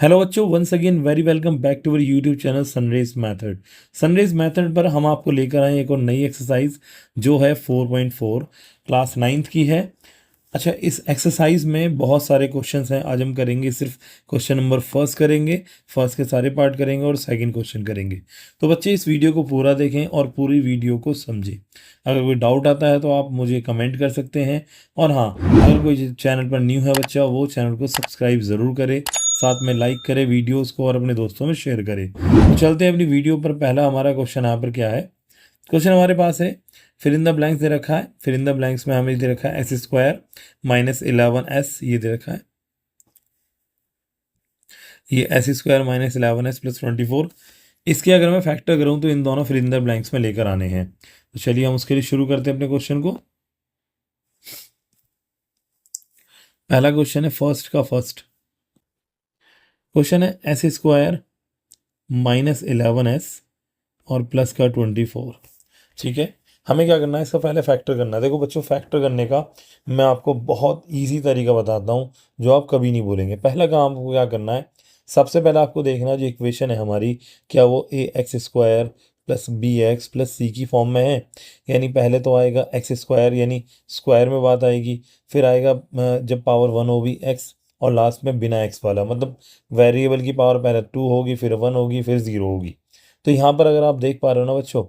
Hello बच्चों, once again very welcome back to our YouTube channel Sunrays method. Sunrays method पर हम आपको लेकर आए एक और नई एक्सरसाइज जो है 4.4 क्लास 9th की है। अच्छा, इस एक्सरसाइज में बहुत सारे क्वेश्चंस हैं। आज हम करेंगे सिर्फ क्वेश्चन नंबर फर्स्ट करेंगे, फर्स्ट के सारे पार्ट करेंगे और सेकंड क्वेश्चन करेंगे। तो बच्चे इस वीडियो को पूरा देखें और पूरी वीडियो को समझें। अगर कोई डाउट आता है तो आप मुझे कमेंट कर सकते हैं। और हाँ, अगर कोई चैनल पर न्यू है बच्चा, वो चैनल को सब्सक्राइब ज़रूर करे, साथ में लाइक करें वीडियोस को और अपने दोस्तों में शेयर करें। तो चलते हैं अपनी वीडियो पर। पहला हमारा क्वेश्चन यहाँ पर क्या है। क्वेश्चन हमारे पास है, फिर इन द ब्लैंक्स दे रखा है। फिर इन द ब्लैंक्स में हमें दे रखा है एक्स स्क्वायर माइनस 11s, ये दे रखा है। ये S square minus 11s plus 24। इसके अगर मैं फैक्टर करूँ तो इन दोनों फिर इन द ब्लैंक्स में लेकर आने हैं। तो चलिए हम उसके लिए शुरू करते हैं अपने क्वेश्चन को। पहला क्वेश्चन है फर्स्ट का फर्स्ट क्वेश्चन है एस स्क्वायर माइनस 11s और प्लस का 24। ठीक है, हमें क्या करना है, इसका पहले फैक्टर करना है। देखो बच्चों, फैक्टर करने का मैं आपको बहुत इजी तरीका बताता हूँ जो आप कभी नहीं भूलेंगे। पहला काम आपको क्या करना है, सबसे पहले आपको देखना है जो इक्वेशन है हमारी, क्या वो a x square plus b x plus c की फॉर्म में है। यानी पहले तो आएगा एक्स स्क्वायर, यानी स्क्वायर में बात आएगी। फिर आएगा जब पावर 1 होगी एक्स, और लास्ट में बिना एक्स वाला, मतलब वेरिएबल की पावर पहले 2 होगी, फिर 1 होगी, फिर 0 होगी। तो यहाँ पर अगर आप देख पा रहे हो ना बच्चों,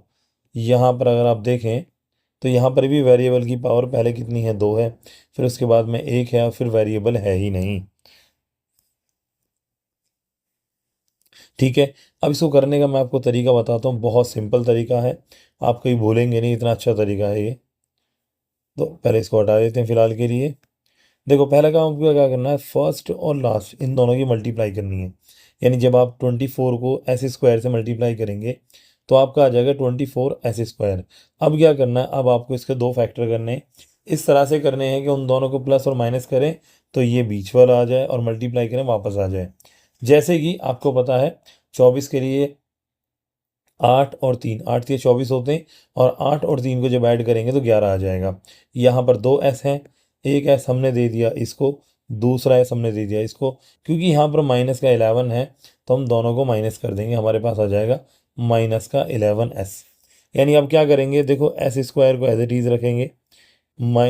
यहाँ पर अगर आप देखें तो यहाँ पर भी वेरिएबल की पावर पहले कितनी है, 2 है, फिर उसके बाद में 1 है और फिर वेरिएबल है ही नहीं। ठीक है, अब इसको करने का मैं आपको तरीका बताता हूँ, बहुत सिंपल तरीका है, आप कहीं भूलेंगे नहीं, इतना अच्छा तरीका है ये। तो पहले इसको हटा देते हैं फिलहाल के लिए। देखो, पहला काम आपको क्या करना है, फर्स्ट और लास्ट इन दोनों की मल्टीप्लाई करनी है। यानी जब आप 24 को एस स्क्वायर से मल्टीप्लाई करेंगे तो आपका आ जाएगा 24 एस स्क्वायर। अब क्या करना है, अब आपको इसके दो फैक्टर करने हैं। इस तरह से करने हैं कि उन दोनों को प्लस और माइनस करें तो ये बीच वाला आ जाए और मल्टीप्लाई करें वापस आ जाए। जैसे कि आपको पता है 24 के लिए 8 और 3, 8 के 24 होते हैं, और 8 और 3 को जब ऐड करेंगे तो 11 आ जाएगा। यहाँ पर दो एस हैं, एक एस हमने दे दिया इसको, दूसरा एस हमने दे दिया इसको। क्योंकि यहाँ पर माइनस का 11 है तो हम दोनों को माइनस कर देंगे, हमारे पास आ जाएगा माइनस का 11s। यानी अब क्या करेंगे, देखो एस स्क्वायर को एज इट इज़ रखेंगे,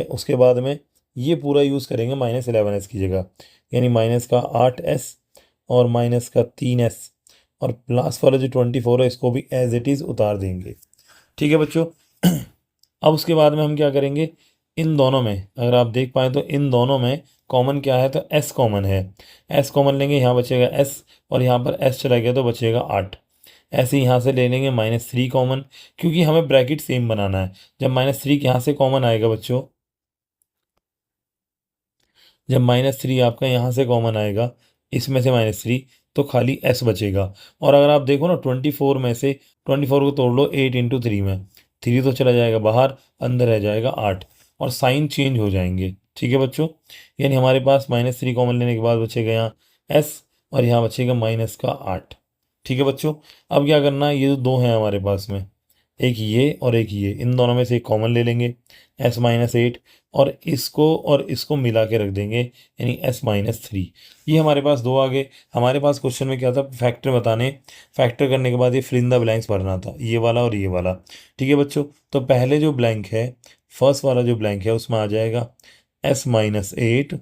उसके बाद में ये पूरा यूज़ करेंगे माइनस 11s की जगह। यानी माइनस का 8s और माइनस का 3s, और प्लस वाला जो 24 है इसको भी एज इट इज़ उतार देंगे। ठीक है बच्चों। अब उसके बाद में हम क्या करेंगे, इन दोनों में अगर आप देख पाए तो इन दोनों में कॉमन क्या है, तो s कॉमन है। s कॉमन लेंगे, यहाँ बचेगा s, और यहाँ पर s चला गया तो बचेगा 8। ऐसे यहाँ से ले लेंगे -3 कॉमन, क्योंकि हमें ब्रैकेट सेम बनाना है। जब -3 यहाँ से कॉमन आएगा बच्चों, जब -3 आपका यहाँ से कॉमन आएगा, इसमें से -3, तो खाली s बचेगा। और अगर आप देखो ना 24 में से 24 को तोड़ लो 8 इंटू 3 में, 3 तो चला जाएगा बाहर, अंदर रह जाएगा 8, और साइन चेंज हो जाएंगे। ठीक है बच्चों, यानी हमारे पास -3 कॉमन लेने के बाद बचेगा यहाँ s, और यहाँ बचेगा माइनस का 8। ठीक है बच्चों, अब क्या करना है, ये जो दो हैं हमारे पास में, एक ये और एक ये, इन दोनों में से एक कॉमन ले लेंगे, s-8, और इसको मिला के रख देंगे, यानी s-3। ये हमारे पास दो आ गए। हमारे पास क्वेश्चन में क्या था, फैक्टर बताने, फैक्टर करने के बाद ये फिल इन द ब्लैंक्स भरना था, ये वाला और ये वाला। ठीक है बच्चों, तो पहले जो ब्लैंक है, फर्स्ट वाला जो ब्लैंक है उसमें आ जाएगा s-8,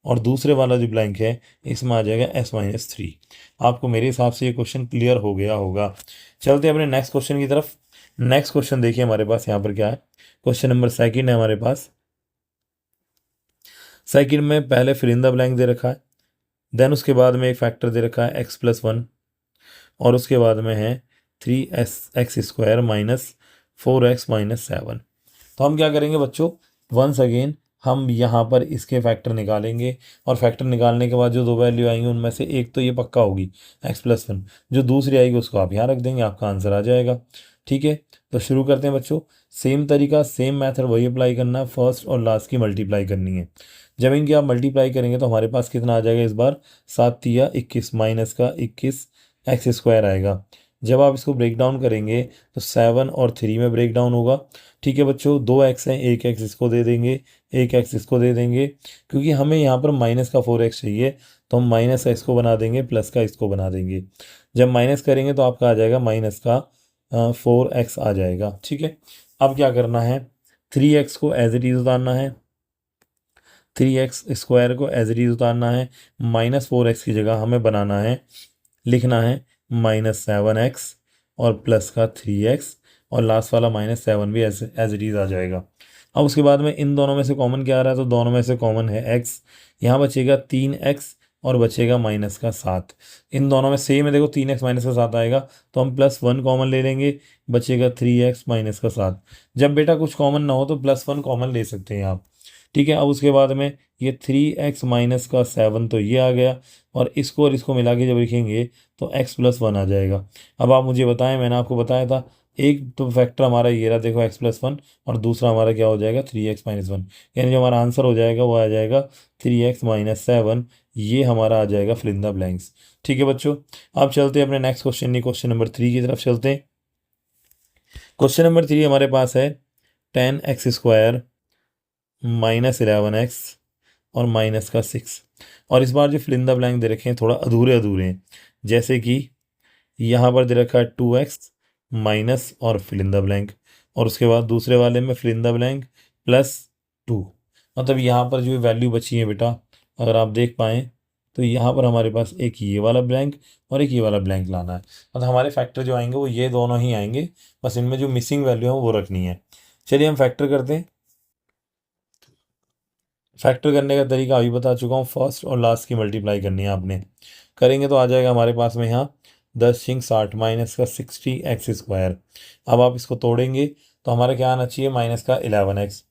और दूसरे वाला जो ब्लैंक है इसमें आ जाएगा s-3। आपको मेरे हिसाब से ये क्वेश्चन क्लियर हो गया होगा। चलते हैं अपने नेक्स्ट क्वेश्चन की तरफ। नेक्स्ट क्वेश्चन देखिए हमारे पास यहाँ पर क्या है, क्वेश्चन नंबर सेकंड है हमारे पास। सेकंड में पहले फिल इन द ब्लैंक दे रखा है, देन उसके बाद में एक फैक्टर दे रखा है x+1, और उसके बाद में है 3x² माइनस 4x-7। तो हम क्या करेंगे बच्चों, वंस अगेन हम यहाँ पर इसके फैक्टर निकालेंगे, और फैक्टर निकालने के बाद जो दो वैल्यू आएंगी उनमें से एक तो ये पक्का होगी x+1, जो दूसरी आएगी उसको आप यहाँ रख देंगे, आपका आंसर आ जाएगा। ठीक है, तो शुरू करते हैं बच्चों। सेम तरीका, सेम मेथड वही अप्लाई करना है, फर्स्ट और लास्ट की मल्टीप्लाई करनी है। जब इनकी आप मल्टीप्लाई करेंगे तो हमारे पास कितना आ जाएगा इस बार, 7×3 = 21, माइनस का 21x² आएगा। जब आप इसको ब्रेक डाउन करेंगे तो 7 और 3 में ब्रेक डाउन होगा। ठीक है बच्चों, दो एक्स हैं, एक एक्स इसको दे देंगे, एक एक्स इसको दे देंगे, क्योंकि हमें यहाँ पर माइनस का 4x चाहिए, तो हम माइनस का इसको बना देंगे, प्लस का इसको बना देंगे। जब माइनस करेंगे तो आपका आ जाएगा माइनस का 4x आ जाएगा। ठीक है, अब क्या करना है, 3x को एज इट इज उतारना है, 3x² को एज इट इज उतारना है। -4x की जगह हमें बनाना है, लिखना है -7x और प्लस का 3x, और लास्ट वाला -7 भी एज इट इज आ जाएगा। अब उसके बाद में इन दोनों में से कॉमन क्या आ रहा है, तो दोनों में से कॉमन है x। यहाँ बचेगा 3x और बचेगा -7। इन दोनों में सेम है, देखो 3x -7 आएगा, तो हम +1 कॉमन ले लेंगे, बचेगा 3x -7। जब बेटा कुछ कॉमन ना हो तो +1 कॉमन ले सकते हैं आप। ठीक है, अब उसके बाद में ये 3x -7 तो ये आ गया, और इसको मिला के जब लिखेंगे तो x + 1 आ जाएगा। अब आप मुझे बताएं, मैंने आपको बताया था एक तो फैक्टर हमारा ये रहा, देखो x + 1, और दूसरा हमारा क्या हो जाएगा 3x -1, यानी जो हमारा आंसर हो जाएगा वो आ जाएगा 3x -7। ये हमारा आ जाएगा फिल इन द ब्लैंक्स। ठीक है बच्चों, अब चलते हैं अपने नेक्स्ट क्वेश्चन नहीं, क्वेश्चन नंबर 3 की तरफ चलते हैं। क्वेश्चन नंबर 3 हमारे पास है 10x² -11x और -6। और इस बार जो फिल इन द ब्लैंक दे रखे हैं थोड़ा अधूरे अधूरे हैं, जैसे कि यहाँ पर दे रखा है 2x माइनस और फिल इन द ब्लैंक, और उसके बाद दूसरे वाले में फिल इन द ब्लैंक +2। मतलब यहाँ पर जो वैल्यू बची है बेटा, अगर आप देख पाएँ तो यहाँ पर हमारे पास एक ये वाला ब्लैंक और एक ये वाला ब्लैंक लाना है। मतलब हमारे फैक्टर जो आएंगे वो ये दोनों ही आएंगे, बस इनमें जो मिसिंग वैल्यू है वो रखनी है। चलिए हम फैक्टर करते हैं। फैक्टर करने का तरीका अभी बता चुका हूँ, फर्स्ट और लास्ट की मल्टीप्लाई करनी है आपने। करेंगे तो आ जाएगा हमारे पास में यहाँ 10×60 -60x²। अब आप इसको तोड़ेंगे तो हमारा क्या आना चाहिए, -11x।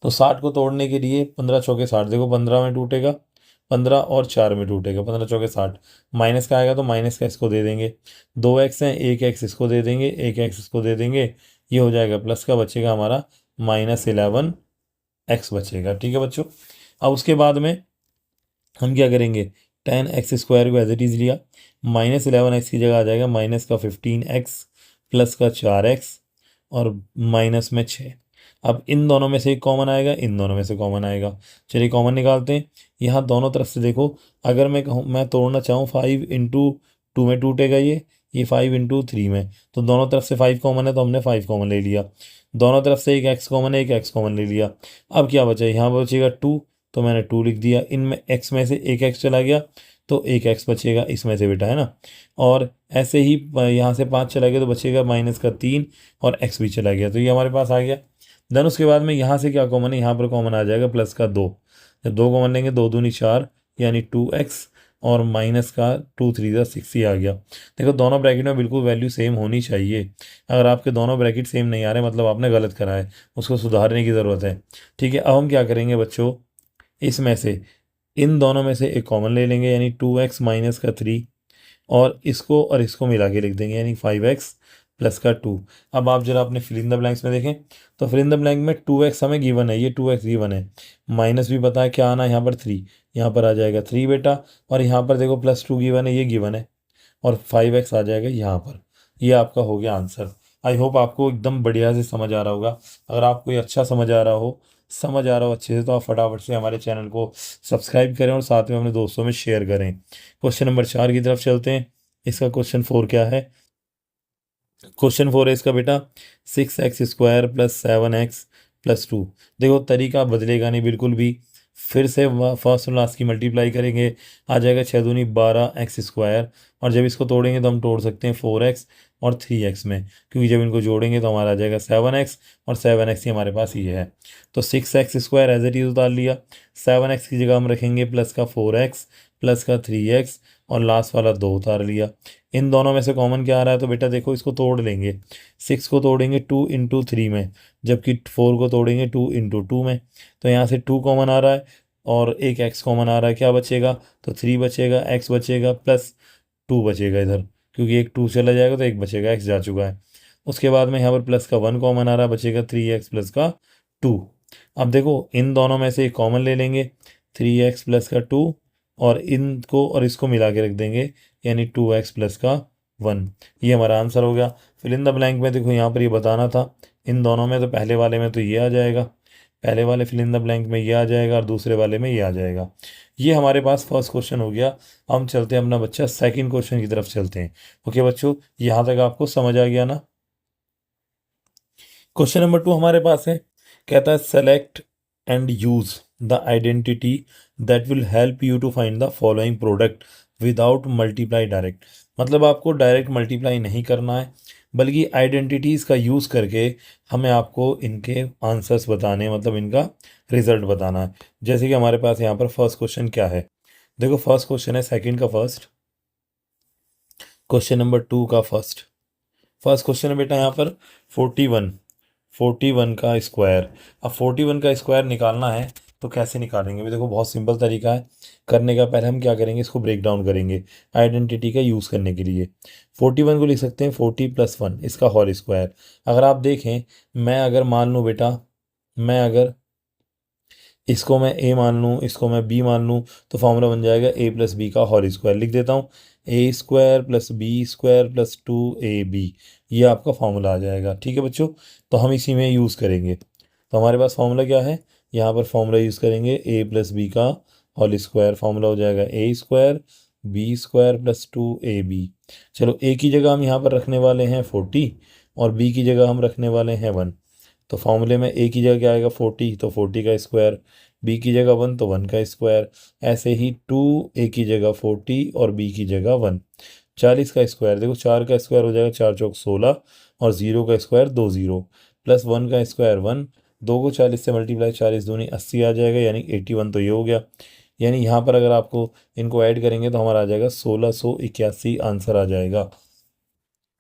तो 60 को तोड़ने के लिए 15 चौके 60, देखो 15 में टूटेगा, 15 और 4 में टूटेगा, 15 चौके 60। माइनस का आएगा तो माइनस का इसको दे देंगे, 2x है, 1x इसको दे देंगे, 1x इसको दे देंगे, ये हो जाएगा, प्लस का बचेगा हमारा -11x बचेगा। ठीक है बच्चों, अब उसके बाद में हम क्या करेंगे, 10x² को एज इट इज़ लिया, -11x की जगह आ जाएगा -15x प्लस का 4x और माइनस में 6। अब इन दोनों में से एक कॉमन आएगा, इन दोनों में से कॉमन आएगा। चलिए कॉमन निकालते हैं। यहाँ दोनों तरफ से देखो, अगर मैं कहूँ मैं तोड़ना चाहूँ 5×2 में टूटेगा ये 5×3 में, तो दोनों तरफ से 5 कॉमन है तो हमने 5 कॉमन ले लिया। दोनों तरफ से एक x कॉमन है, एक x कॉमन ले लिया। अब क्या बचा, यहाँ बचेगा 2, तो मैंने 2 लिख दिया। इनमें x में से एक x चला गया तो एक x बचेगा इसमें से बेटा, है ना। और ऐसे ही यहाँ से 5 चला गया तो बचेगा -3 और x भी चला गया, तो ये हमारे पास आ गया। देन उसके बाद में यहाँ से क्या कॉमन है, यहाँ पर कॉमन आ जाएगा +2। जब 2 कॉमन लेंगे 2 दूनी 4 यानी 2x और माइनस का 2 3 6 ही आ गया। देखो दोनों ब्रैकेट में बिल्कुल वैल्यू सेम होनी चाहिए। अगर आपके दोनों ब्रैकेट सेम नहीं आ रहे मतलब आपने गलत करा है, उसको सुधारने की ज़रूरत है। ठीक है, अब हम क्या करेंगे बच्चों, इसमें से इन दोनों में से एक कॉमन ले लेंगे यानी 2x माइनस का 3, और इसको मिला के लिख देंगे यानी 5x प्लस का 2। अब आप जरा अपने फिल इन द ब्लैंक्स में देखें तो फिल इन द ब्लैंक में 2x हमें गिवन है, ये 2x गिवन है, माइनस भी पता है क्या आना है यहाँ पर 3, यहाँ पर आ जाएगा 3 बेटा, और यहाँ पर देखो +2 गिवन है, ये गिवन है, और 5x आ जाएगा यहाँ पर। ये आपका हो गया आंसर। आई होप आपको एकदम बढ़िया से समझ आ रहा होगा। अगर आपको ये अच्छा समझ आ रहा हो अच्छे से, तो आप फटाफट से हमारे चैनल को सब्सक्राइब करें और साथ में अपने दोस्तों में शेयर करें। क्वेश्चन नंबर 4 की तरफ चलते हैं। इसका क्वेश्चन 4 क्या है, क्वेश्चन 4 है इसका बेटा 6x² + 7x + 2। देखो तरीका बदलेगा नहीं बिल्कुल भी, फिर से फर्स्ट और लास्ट की मल्टीप्लाई करेंगे, आ जाएगा 6 दूनी 12x², और जब इसको तोड़ेंगे तो हम तोड़ सकते हैं 4x और 3x में, क्योंकि जब इनको जोड़ेंगे तो हमारा आ जाएगा 7x, और 7x ही हमारे पास ये है। तो 6x² एज इट इज उतार लिया, 7x की जगह हम रखेंगे प्लस का 4x प्लस का 3x, और लास्ट वाला 2 उतार लिया। इन दोनों में से कॉमन क्या आ रहा है, तो बेटा देखो इसको तोड़ लेंगे, 6 को तोड़ेंगे 2×3 में, जबकि 4 को तोड़ेंगे 2×2 में, तो यहाँ से 2 कॉमन आ रहा है और एक x कॉमन आ रहा है, क्या बचेगा, तो 3 बचेगा, x बचेगा प्लस 2 बचेगा इधर, क्योंकि एक 2 चला जाएगा तो एक बचेगा, x जा चुका है। उसके बाद में यहाँ पर प्लस का 1 कॉमन आ रहा है, बचेगा 3x प्लस का 2। अब देखो इन दोनों में से एक कॉमन ले लेंगे, 3x प्लस का 2, और इनको और इसको मिला के रख देंगे यानी 2x प्लस का 1। ये हमारा आंसर हो गया। फिल इन द ब्लैंक में देखो यहाँ पर ये बताना था, इन दोनों में तो पहले वाले में तो ये आ जाएगा, पहले वाले फिल इन द ब्लैंक में ये आ जाएगा और दूसरे वाले में ये आ जाएगा। ये हमारे पास फर्स्ट क्वेश्चन हो गया। हम चलते हैं अपना बच्चा सेकंड क्वेश्चन की तरफ चलते हैं। ओके बच्चों, यहाँ तक आपको समझ आ गया ना। क्वेश्चन नंबर 2 हमारे पास है, कहता है select and use the identity that will help you to find the following product without multiply direct. मतलब आपको डायरेक्ट मल्टीप्लाई नहीं करना है, बल्कि आइडेंटिटीज़ का यूज़ करके हमें आपको इनके आंसर्स बताने, मतलब इनका रिजल्ट बताना है। जैसे कि हमारे पास यहाँ पर फर्स्ट क्वेश्चन क्या है, देखो फर्स्ट क्वेश्चन है सेकंड का फर्स्ट, क्वेश्चन नंबर 2 का फर्स्ट। फर्स्ट क्वेश्चन है बेटा यहाँ पर 41, 41 का स्क्वायर। अब 41 का स्क्वायर निकालना है तो कैसे निकालेंगे भी, देखो बहुत सिंपल तरीका है करने का। पहले हम क्या करेंगे, इसको ब्रेक डाउन करेंगे आइडेंटिटी का यूज़ करने के लिए। 41 को लिख सकते हैं 40 + 1 इसका होल स्क्वायर। अगर आप देखें, मैं अगर मान लूँ बेटा, मैं अगर इसको मैं ए मान लूँ, इसको मैं बी मान लूँ, तो फॉर्मूला बन जाएगा a + b का होल स्क्वायर। लिख देता हूँ a² + b² + 2ab, ये आपका फॉर्मूला आ जाएगा। ठीक है बच्चों, तो हम इसी में यूज़ करेंगे। तो हमारे पास फॉर्मूला क्या है, यहाँ पर फॉर्मूला यूज़ करेंगे a + b का होल स्क्वायर। फॉर्मूला हो जाएगा a² b² + 2ab। चलो a की जगह हम यहाँ पर रखने वाले हैं 40 और b की जगह हम रखने वाले हैं 1। तो फॉर्मूले में a की जगह क्या आएगा 40, तो 40 का स्क्वायर, b की जगह 1 तो 1 का स्क्वायर। ऐसे ही 2 a की जगह 40 और b की जगह 1। 40 का स्क्वायर, देखो 4 का स्क्वायर हो जाएगा 4 चौक 16 और 0 का स्क्वायर 2 0 प्लस 1 का स्क्वायर 1। 2 को 40 से मल्टीप्लाई, 40 दूनी 80 आ जाएगा, यानी 81। तो ये हो गया। यानी यहाँ पर अगर आपको इनको ऐड करेंगे तो हमारा आ जाएगा 1681 आंसर आ जाएगा।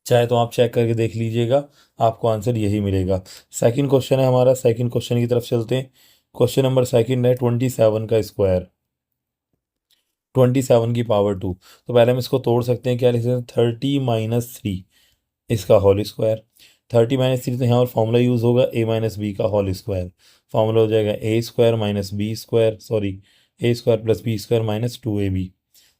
चाहे तो आप चेक करके देख लीजिएगा, आपको आंसर यही मिलेगा। सेकंड क्वेश्चन है हमारा, सेकंड क्वेश्चन की तरफ चलते हैं। क्वेश्चन नंबर सेकंड है 27 का स्क्वायर, 27 की पावर 2। तो पहले हम इसको तोड़ सकते हैं, क्या लिख सकते हैं 30 - 3 इसका होल स्क्वायर। 30 - 3, तो यहाँ पर फॉर्मूला यूज़ होगा a - b का होल स्क्वायर। फॉर्मूला हो जाएगा a² - b², sorry a² + b² - 2ab।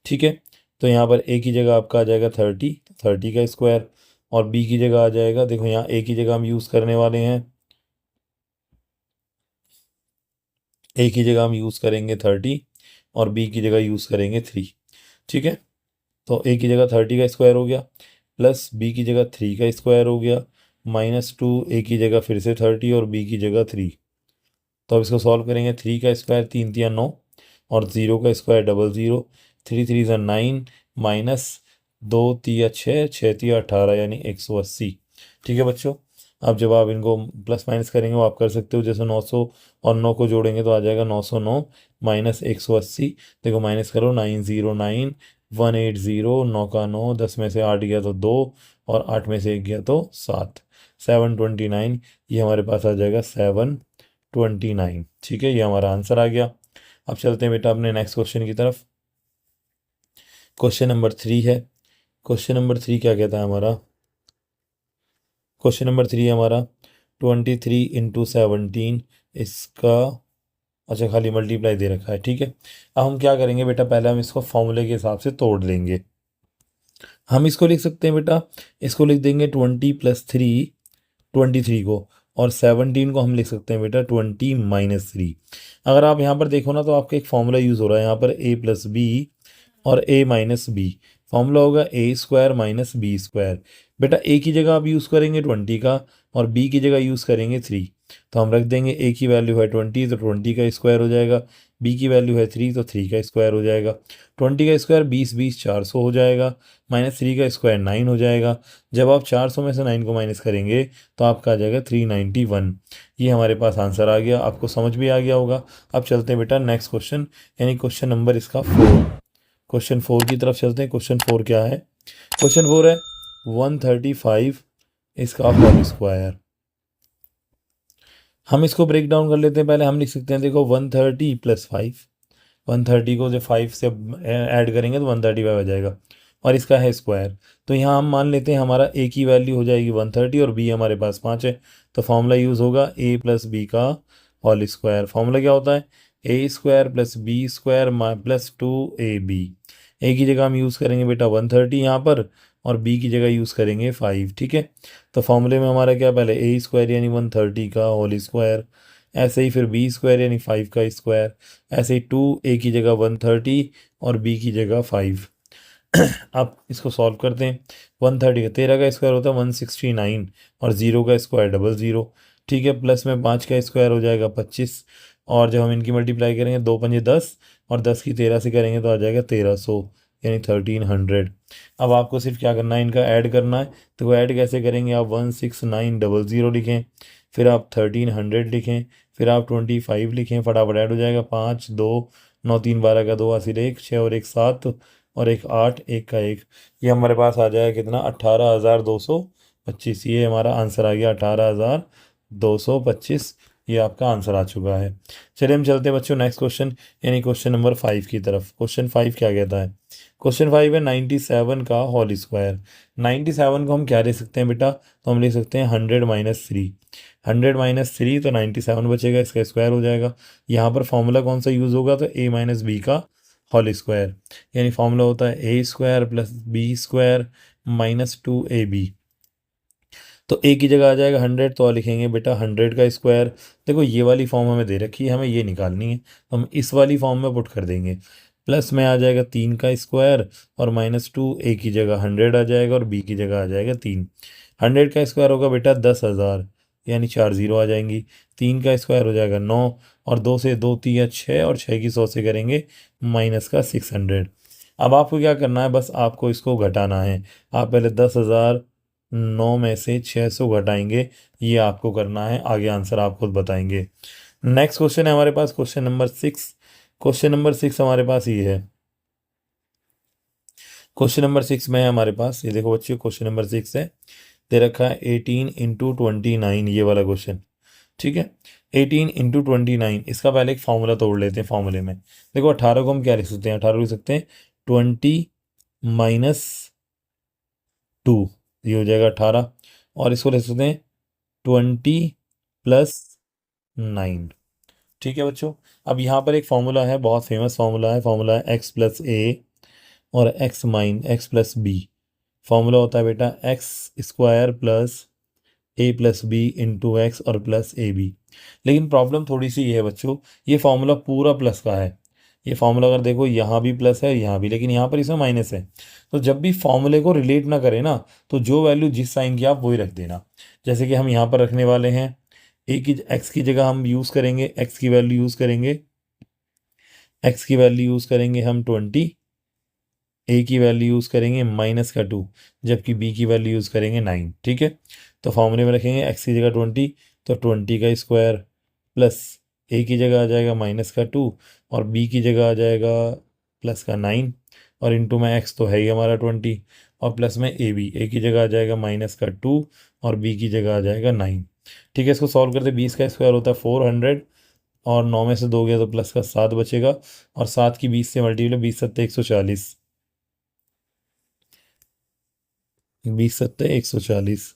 ठीक है, तो यहाँ पर a की जगह आपका आ जाएगा 30, 30 का स्क्वायर, और b की जगह आ जाएगा, देखो यहाँ a की जगह हम यूज़ करने वाले हैं, a की जगह हम यूज़ करेंगे 30 और b की जगह यूज़ करेंगे 3। ठीक है, तो a की जगह 30 का स्क्वायर हो गया, प्लस b की जगह 3 का स्क्वायर हो गया, -2 a की जगह फिर से 30 और b की जगह 3। तो अब इसको सॉल्व करेंगे, 3 का स्क्वायर 3 × 9 और 0 का स्क्वायर 00, 3 3 9 माइनस 2 3 6, 6 3 18, यानी 180। ठीक है बच्चों, अब जब आप इनको प्लस माइनस करेंगे वो आप कर सकते हो, जैसे 900 और 9 को जोड़ेंगे तो आ जाएगा 909 - 180। देखो माइनस करो, 909 180, 9 का 9, 10 में से 8 गया तो 2 और 8 में से 1 गया तो 7, 729। ये हमारे पास आ जाएगा 729। ठीक है, ये हमारा आंसर आ गया। अब चलते हैं बेटा अपने नेक्स्ट क्वेश्चन की तरफ। क्वेश्चन नंबर 3 है। क्वेश्चन नंबर 3 क्या कहता है हमारा, क्वेश्चन नंबर 3 है हमारा 23 × 17 इसका, अच्छा खाली मल्टीप्लाई दे रखा है। ठीक है, अब हम क्या करेंगे बेटा, पहले हम इसको फॉर्मूले के हिसाब से तोड़ लेंगे। हम इसको लिख सकते हैं बेटा, इसको लिख देंगे 20 + 3, 23 को, और 17 को हम लिख सकते हैं बेटा 20 - 3। अगर आप यहाँ पर देखो ना, तो आपका एक फॉर्मूला यूज़ हो रहा है यहाँ पर a + b और a - b। फॉर्मूला होगा a² - b²। बेटा a की जगह आप यूज़ करेंगे 20 का और b की जगह यूज़ करेंगे 3। तो हम रख देंगे a की वैल्यू है 20, तो 20 का स्क्वायर हो जाएगा, b की वैल्यू है 3 तो 3 का स्क्वायर हो जाएगा। 20 का स्क्वायर 20 20 400 हो जाएगा, -3 का स्क्वायर 9 हो जाएगा। जब आप 400 में से 9 को माइनस करेंगे तो आपका आ जाएगा 391। ये हमारे पास आंसर आ गया, आपको समझ भी आ गया होगा। अब चलते हैं बेटा नेक्स्ट क्वेश्चन, यानी क्वेश्चन नंबर इसका 4। क्वेश्चन 4 की तरफ चलते हैं। क्वेश्चन 4 क्या है, क्वेश्चन 4 है 135 इसका होल स्क्वायर। हम इसको ब्रेक डाउन कर लेते हैं। पहले हम लिख सकते हैं, देखो 130 + 5, 130 को जब 5 से ऐड करेंगे तो 135 आ जाएगा, और इसका है स्क्वायर। तो यहाँ हम मान लेते हैं हमारा a की वैल्यू हो जाएगी 130 और b हमारे पास 5 है। तो फॉर्मूला यूज़ होगा a + b का होल स्क्वायर। फॉर्मूला क्या होता है, a² + b² + 2ab। a की जगह हम यूज़ करेंगे बेटा 130 यहाँ पर, और b की जगह यूज़ करेंगे 5। ठीक है, तो फॉर्मूले में हमारा क्या, पहले a² यानी 130 का होल स्क्वायर ऐसे ही फिर बी स्क्वायर यानी 5 का स्क्वायर, ऐसे ही 2 ए की जगह 130 और बी की जगह 5। आप इसको सॉल्व करते हैं। 130 का 13 का स्क्वायर होता है 169 और 0 का स्क्वायर 00। ठीक है, प्लस में 5 का स्क्वायर हो जाएगा 25, और जब हम इनकी मल्टीप्लाई करेंगे 2 पंजे 10 और 10 की 13 से करेंगे तो आ जाएगा 1300 यानी 1300। अब आपको सिर्फ क्या करना है, इनका ऐड करना है। तो वो ऐड कैसे करेंगे, आप 16900 लिखें, फिर आप 1300 लिखें, फिर आप 25 लिखें, फटाफट ऐड हो जाएगा। 5 2 9 3 12 का 2 हासिल 1 6 और 1 7 और 1 8 1 का 1, ये हमारे पास आ जाएगा कितना, 18,225। ये हमारा आंसर आ गया 18,225। ये आपका आंसर आ चुका है। चलिए हम चलते हैं बच्चों नेक्स्ट क्वेश्चन यानी क्वेश्चन नंबर 5 की तरफ। क्वेश्चन 5 क्या कहता है, क्वेश्चन 5 है 97 का होल स्क्वायर। 97 को हम क्या लिख सकते हैं बेटा, तो हम लिख सकते हैं 100 - 3। 100 - 3 तो 97 बचेगा, इसका स्क्वायर हो जाएगा। यहाँ पर फॉर्मूला कौन सा यूज़ होगा, तो a - b का होल स्क्वायर, यानी फॉर्मूला होता है a square plus b square -2ab। तो a की जगह आ जाएगा 100, तो लिखेंगे बेटा 100 का स्क्वायर। देखो ये वाली फॉर्म हमें दे रखी है, हमें ये निकालनी है, तो हम इस वाली फॉर्म में पुट कर देंगे। प्लस में आ जाएगा 3 का स्क्वायर और -2, a की जगह 100 आ जाएगा और b की जगह आ जाएगा 3। 100 का स्क्वायर होगा बेटा 10,000 यानी 4 जीरो आ जाएंगी। 3 का स्क्वायर हो जाएगा 9 और 2 से 2 3 6 और 6 की 100 से करेंगे माइनस का 600। अब आपको क्या करना है, बस आपको इसको घटाना है। आप पहले 10,000 9 में से 600 घटाएंगे, ये आपको करना है, आगे आंसर आप खुद बताएंगे। नेक्स्ट क्वेश्चन है हमारे पास क्वेश्चन नंबर 6। क्वेश्चन नंबर 6 हमारे पास ये है। क्वेश्चन नंबर 6 में है हमारे पास, ये देखो बच्चों क्वेश्चन नंबर 6 है, दे रखा है 18 × 29, ये वाला क्वेश्चन। ठीक है, 18 × 29, इसका पहले एक फार्मूला तोड़ लेते हैं। फार्मूले में देखो 18 को हम क्या लिख सकते हैं, 18 लिख सकते हैं 20 - 2, ये हो जाएगा 18। और इसको लिख सकते हैं 20 + 9। ठीक है बच्चों, अब यहाँ पर एक फार्मूला है, बहुत फेमस फार्मूला है। फार्मूला है x + a और x + b। फार्मूला होता है बेटा x² + a + b × x और प्लस ए बी। लेकिन प्रॉब्लम थोड़ी सी ये है बच्चों, ये फार्मूला पूरा प्लस का है। ये फार्मूला अगर देखो यहाँ भी प्लस है यहाँ भी, लेकिन यहाँ पर इसमें माइनस है। तो जब भी फार्मूले को रिलेट ना करें ना, तो जो वैल्यू जिस साइन की आप वही रख देना। जैसे कि हम यहाँ पर रखने वाले हैं एक्स की जगह हम यूज़ करेंगे, एक्स की वैल्यू यूज़ करेंगे, एक्स की वैल्यू यूज़ करेंगे हम 20, ए की वैल्यू यूज़ करेंगे -2, जबकि बी की वैल्यू यूज़ करेंगे 9। ठीक है, तो फॉर्मूले में रखेंगे एक्स की जगह 20, तो 20 का स्क्वायर प्लस ए की जगह आ जाएगा -2 और बी की जगह आ जाएगा +9, और इंटू में एक्स तो है ही हमारा 20 और प्लस में ए की जगह आ जाएगा -2 और बी की जगह आ जाएगा 9। ठीक है, इसको सॉल्व करते 20 का स्क्वायर होता है 400 और 9 में से 2 गया तो प्लस का 7 बचेगा, और 7 की 20 से मल्टीप्लाई, 20 7 140, 20 7 140।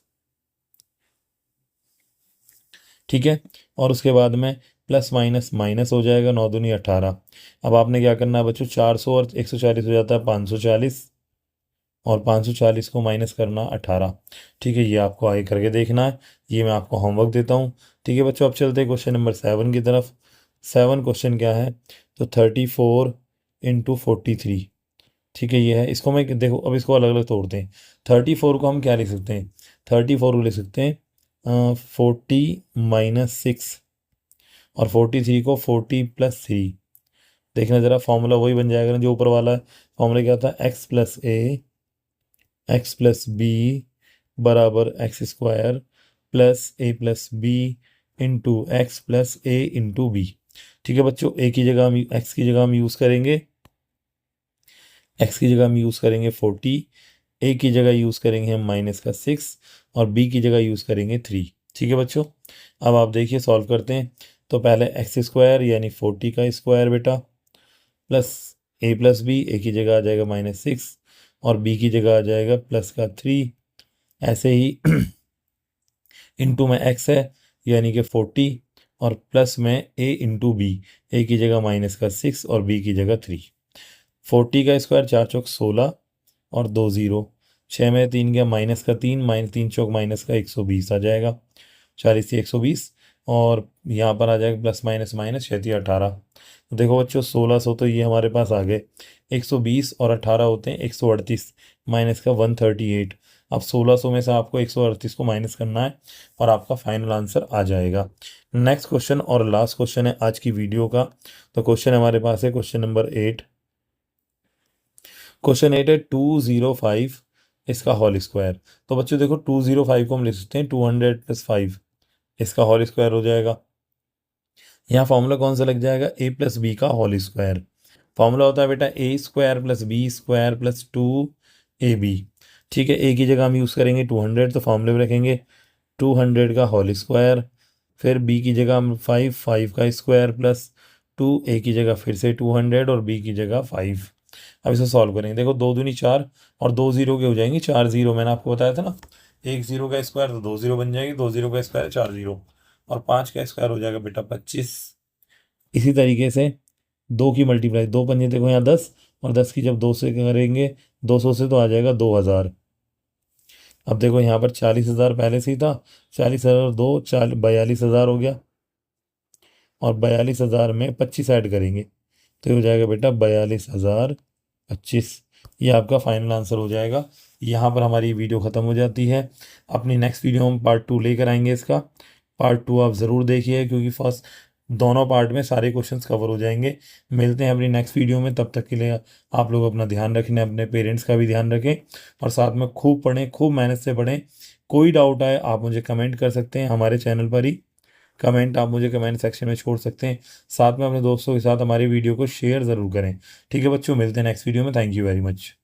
ठीक है, और उसके बाद में प्लस माइनस माइनस हो जाएगा, 9 दूनी 18। अब आपने क्या करना है बच्चों, 400 और 140 हो जाता है 540, और 540 को माइनस करना 18। ठीक है, ये आपको आगे करके देखना है, ये मैं आपको होमवर्क देता हूँ। ठीक है बच्चों, अब चलते हैं क्वेश्चन नंबर 7 की तरफ। 7 क्वेश्चन क्या है, तो 34 × 43। ठीक है, ये है। इसको मैं देखो, अब इसको अलग अलग तोड़ते हैं। 34 को हम क्या लिख सकते हैं, 34 को लिख सकते हैं 40 - 6, और 43 को 40 + 3। देखना ज़रा, फॉर्मूला वही बन जाएगा ना जो ऊपर वाला है। फॉर्मूला क्या था, x + a x + b बराबर x² plus a + b × x + a × b। ठीक है बच्चों, a की जगह हम x की जगह हम यूज़ करेंगे, x की जगह हम यूज़ करेंगे 40, a की जगह यूज़ करेंगे हम -6 और b की जगह यूज़ करेंगे 3। ठीक है बच्चों, अब आप देखिए सॉल्व करते हैं। तो पहले x² यानी 40 का स्क्वायर बेटा प्लस a + b, a की जगह आ जाएगा -6 और b की जगह आ जाएगा प्लस का 3। ऐसे ही इंटू में x है यानी कि 40 और प्लस में a × b, a की जगह -6 और b की जगह 3। 40 का स्क्वायर 4 चौक 16 और 2 0, 6 में 3 गया -3, -3 चौक -120 आ जाएगा, 40 से 120, और यहाँ पर आ जाएगा प्लस माइनस माइनस 18। तो देखो बच्चों 1600 तो ये हमारे पास आ गए, 120 और 18 होते हैं 138, माइनस का 138। अब 1600 में से आपको 138 को माइनस करना है और आपका फाइनल आंसर आ जाएगा। नेक्स्ट क्वेश्चन और लास्ट क्वेश्चन है आज की वीडियो का। तो क्वेश्चन हमारे पास है क्वेश्चन नंबर 8। क्वेश्चन 8 है 205 इसका होल स्क्वायर। तो बच्चों देखो 205 को हम लिख सकते हैं 200 + 5, इसका होल स्क्वायर हो जाएगा। यहाँ फॉर्मूला कौन सा लग जाएगा, a + b का होल स्क्वायर। फॉर्मूला होता है बेटा a² + b² + 2ab। ठीक है, a की जगह हम यूज़ करेंगे 200, तो फॉर्मूले में रखेंगे 200 का होल स्क्वायर, फिर b की जगह हम 5 का स्क्वायर प्लस 2, a की जगह फिर से 200 और b की जगह 5। अब इसे सॉल्व करेंगे, देखो 2 दूनी 4 और 2 जीरो के हो जाएंगे 4 जीरो, मैंने आपको बताया था ना, 1 जीरो का स्क्वायर तो 2 जीरो बन जाएगी, 2 जीरो का स्क्वायर 4 जीरो, और 5 का स्क्वायर हो जाएगा बेटा 25। इसी तरीके से 2 की मल्टीप्लाई, 2 पंजे देखो यहाँ 10, और 10 की जब 2 से करेंगे 200 से तो आ जाएगा 2000। अब देखो यहाँ पर 40,000 पहले से ही था, 40,000 2 42,000 हो गया, और 42,000 में 25 ऐड करेंगे तो ये हो जाएगा बेटा 42,025। ये आपका फाइनल आंसर हो जाएगा। यहाँ पर हमारी वीडियो ख़त्म हो जाती है। अपनी नेक्स्ट वीडियो हम पार्ट 2 लेकर आएंगे इसका। पार्ट 2 आप ज़रूर देखिए, क्योंकि फर्स्ट दोनों पार्ट में सारे क्वेश्चंस कवर हो जाएंगे। मिलते हैं अपनी नेक्स्ट वीडियो में, तब तक के लिए आप लोग अपना ध्यान रखें, अपने पेरेंट्स का भी ध्यान रखें, और साथ में खूब पढ़ें, खूब मेहनत से पढ़ें। कोई डाउट आए आप मुझे कमेंट कर सकते हैं हमारे चैनल पर ही, कमेंट आप मुझे कमेंट सेक्शन में छोड़ सकते हैं। साथ में अपने दोस्तों के साथ हमारी वीडियो को शेयर ज़रूर करें। ठीक है बच्चों, मिलते हैं नेक्स्ट वीडियो में। Thank you very much.